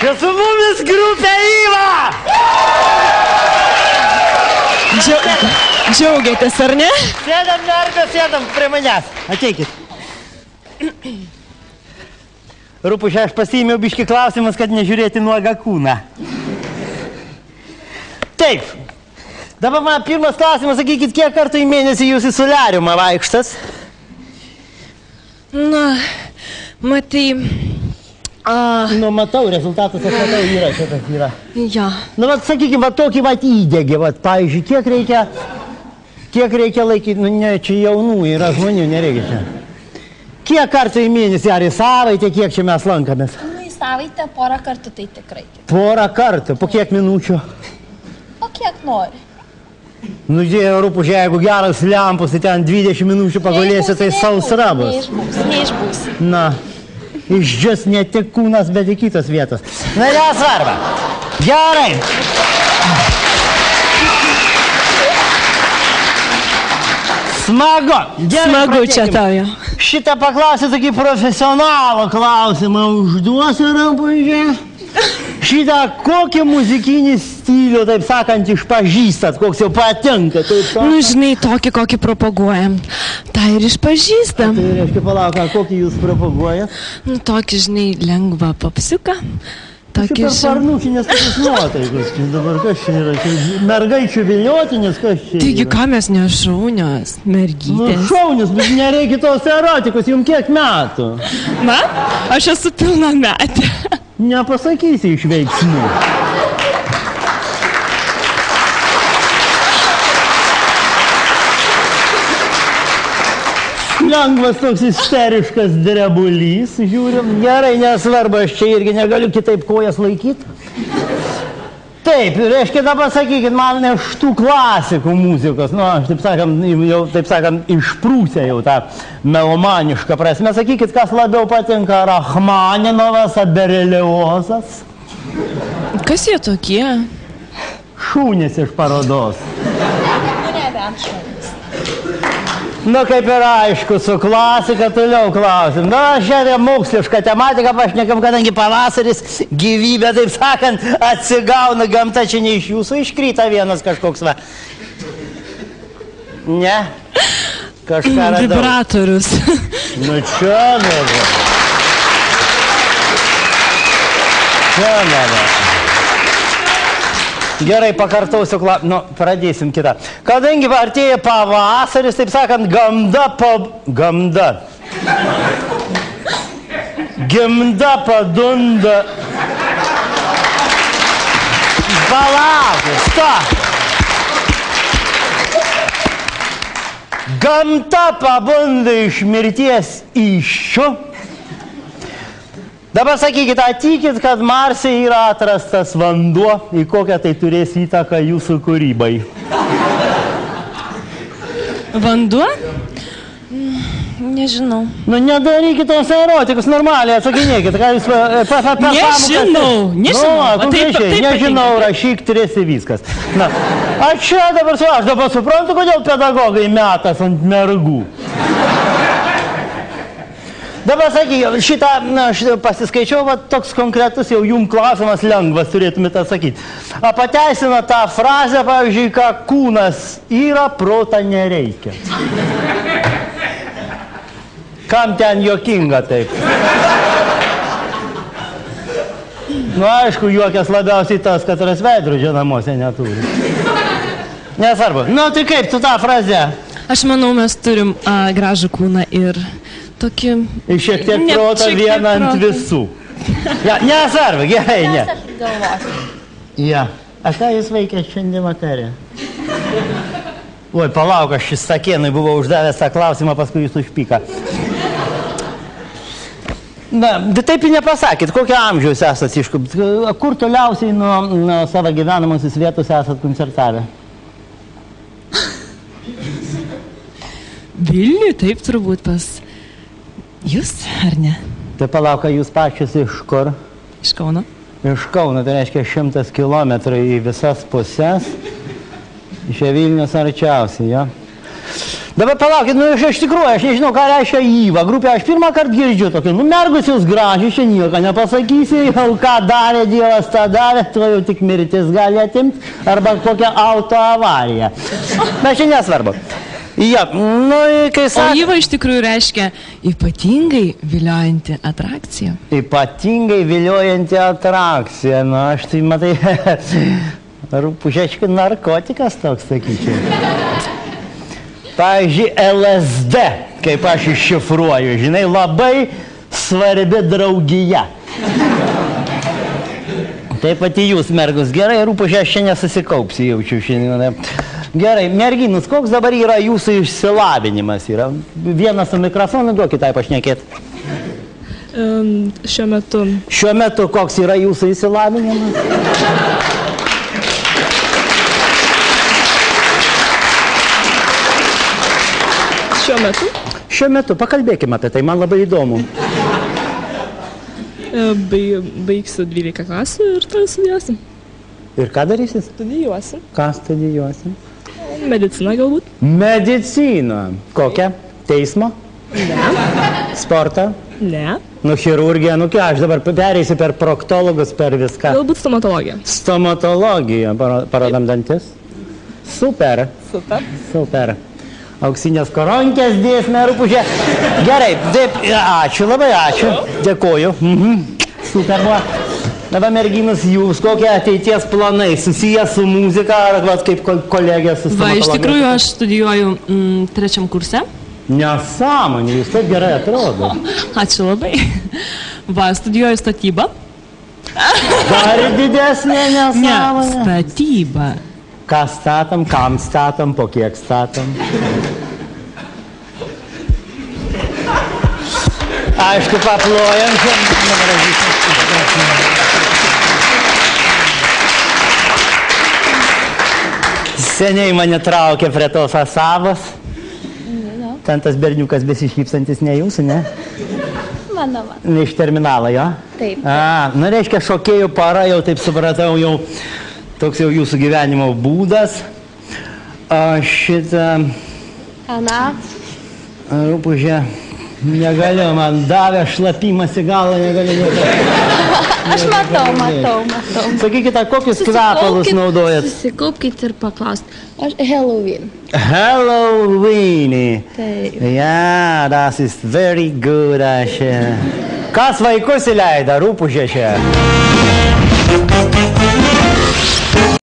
Čia su mumis grupė Yva! Džiaugiatės, ar ne? Sėdam, merga, sėdam prie manęs. Ateikit. Rūpušė, aš pasiėmiau biškį klausimus, kad nežiūrėti nuogą kūną. Taip. Dabar man pirmas klausimas, sakykit, kiek kartų į mėnesį jūs į soliariumą vaikštas? Na, matai... Nu, matau, rezultatas, aš matau, yra, čia tas yra. Ja. Nu, vat, sakykime, va tokį vat įdegį, vat, pavyzdžiui, kiek reikia laikyti, nu, ne, čia jaunų yra žmonių, nereikia čia. Kiek kartų į mėnesį, ar į savaitę, kiek čia mes lankomės? Nu, į savaitę porą kartų tai tikrai. Porą kartų, po kiek minučių? O kiek nori? Nu, Rūpužė, jeigu geras lempus, tai ten 20 minučių pagulėsi, tai sausra bus. Neišbūsi. Na, išdžius ne tik kūnas, bet ir kitos vietos. Na, nesvarba. Gerai. Smagu. Gerai, Smagu čia tau jau. Šitą paklausį tokį profesionalų klausimą užduosiu, Rūpužė. Šitą kokį muzikinį stilių, taip sakant, išpažįstat, koks jau patinka, taip sakant? Nu, žinai, tokį, kokį propaguojam. Tai ir išpažįstam. Tai reiškia, palauk, kokį jūs propaguojat? Nu, tokį, žinai, lengvą popsiuką. Tokį per parnušinės tokius nuotaikus. Dabar kas čia yra? Mergaičių viliotinės, kas čia yra? Taigi, ką mes nešaunios, mergytės? Nu, šaunius, bet nereikia tos erotikos, jums kiek metų? Na, aš esu pilnametė. Nepasakysi iš veiksmų. Lengvas toks isteriškas drebulys, žiūrim. Gerai, nesvarbu, aš čia irgi negaliu kitaip kojas laikyti. Taip, reiškia, dabar sakykit, man iš tų klasikų muzikos, nu, aš taip sakant, išprūsę jau tą melomanišką prasme. Sakykit, kas labiau patinka, Rachmaninovas ar Bereliozas? Kas jie tokie? Šūnis iš parodos. Nu, nebent šunis. Nu, kaip ir aišku, su klasika toliau klausim. Na, šiandien mokslišką tematiką pašnekam, kadangi pavasaris, gyvybė, taip sakant, atsigauna, gamta čia ne iš jūsų iškrita vienas kažkoks, va. Ne? Kažką radau. Vibratorius. Nu, čia nėra. Čia nėra. Gerai, pakartausiu, nu, pradėsim kitą. Kadangi artėja pavasaris, taip sakant, gimda padunda. Palaukit, stop. Gamta pabunda iš mirties įsčių. Dabar sakykit, atikit, kad Marse yra atrastas vanduo, į kokią tai turės įtaką jūsų kūrybai. Vanduo? Nežinau. Nu, nedarykit tos erotikus, normaliai atsakinėkit. Nežinau. Nežinau, rašyk, turėsi viskas. Na, aš dabar suprantu, kodėl pedagogai metas ant mergų. Dabar sakykit, šitą pasiskaičiau, va, toks konkretus jau jums klausimas lengvas turėtumėte atsakyti. Pateisina tą frazę, pavyzdžiui, ką kūnas yra, protą nereikia. Kam ten juokinga taip? Nu, aišku, juokės labiausiai tas, kad veidrodžio namuose neturi. Nesvarbu. Nu, tai kaip tu tą frazę? Aš manau, mes turim gražų kūną ir tokį... Ir šiek tiek protą vieną ant visų. Ja, nesvarbu, gerai, ne. Aš galvosiu. Ja. A ką jūs veikia šiandien vakarė? Oi, palauk, aš šis Sakėnui buvau uždavęs tą klausimą, paskui jūs užpyka. Na, taip ir nepasakėt, kokio amžiaus esat iškupt? Kur toliausiai nuo savo gyvenamosios vietos esat koncertavę? Vilniui, taip turbūt pas jūs, ar ne? Tai palauk, jūs pačios iš kur? Iš Kauno. Iš Kauno, tai reiškia 100 kilometrų į visas pusės. Iš Vilnius arčiausiai, jo? Dabar palaukit, nu iš tikrųjų, aš nežinau, ką reiškia Yva grupė, aš pirmą kartą girdžiu tokį, nu mergus jūs gražiai, čia nieko nepasakysi, jau ką darė Dievas, tą darė, to jau tik mirtis gali atimti, arba kokią autoavariją. Bet čia nesvarbu. Jo, nu, kai O Yva iš tikrųjų reiškia ypatingai viliojanti atrakcija. Ypatingai viliojanti atrakcija, nu aš tai matai, rūpušečkai narkotikas toks, sakyčiau. Pavyzdžiui, LSD, kaip aš iššifruoju, žinai, labai svarbi draugija. Taip pat į jūs, mergus, gerai, rūpušė, aš čia nesusikaupsiu, jaučiu šiandien. Gerai, merginus, koks dabar yra jūsų išsilavinimas? Yra vienas su mikrofonu, duokit tai pašnekėti. Šiuo metu. Šiuo metu koks yra jūsų išsilavinimas? Šiuo metu? Šiuo metu, pakalbėkime apie tai, man labai įdomu. Baigsiu 12 klasių ir tai studijuosim. Ir ką darysis? Studijuosim. Ką studijuosim? Mediciną galbūt. Mediciną. Kokią? Teismo? Ne. Sportą? Ne. Nu, chirurgiją, nu ką, aš dabar pereisiu per proktologus, per viską. Galbūt stomatologija. Stomatologija, parodam dantis. Super. Super. Super. Auksinės koronkės dėsme, rūpužė. Gerai, taip, ačiū, labai ačiū. Dėkoju. Super buvo. Dabar merginos, jūs kokie ateities planai susiję su muzika, ar kaip kolegė su stomatologija? Iš tikrųjų, aš studijuoju 3 kurse. Nesąmonė, jūs taip gerai atrodo. Ačiū labai. Studijuoju statybą. Dar didesnė nesąmonė. Ne, statybą. Ką statom, kam statom, po kiek statom. Aišku, paplojam. Seniai mane traukė prie tos asavos. Ten tas berniukas besišypsantis ne jūsų, ne? Mano. Iš terminalo, jo? Taip. Nu, reiškia, šokėjų para, jau taip supratau, jau toks jau jūsų gyvenimo būdas. Šitą... Ana. Rūpužė, negaliu, man davė šlapimas į galą, negaliu. Aš matau. Sakykite, kokius kvepalus naudojat? Susikaupkite ir paklausti. Aš Halloween. Halloween. Taip. Ja, das ist very good. Kas vaikus įleida, rūpužė čia?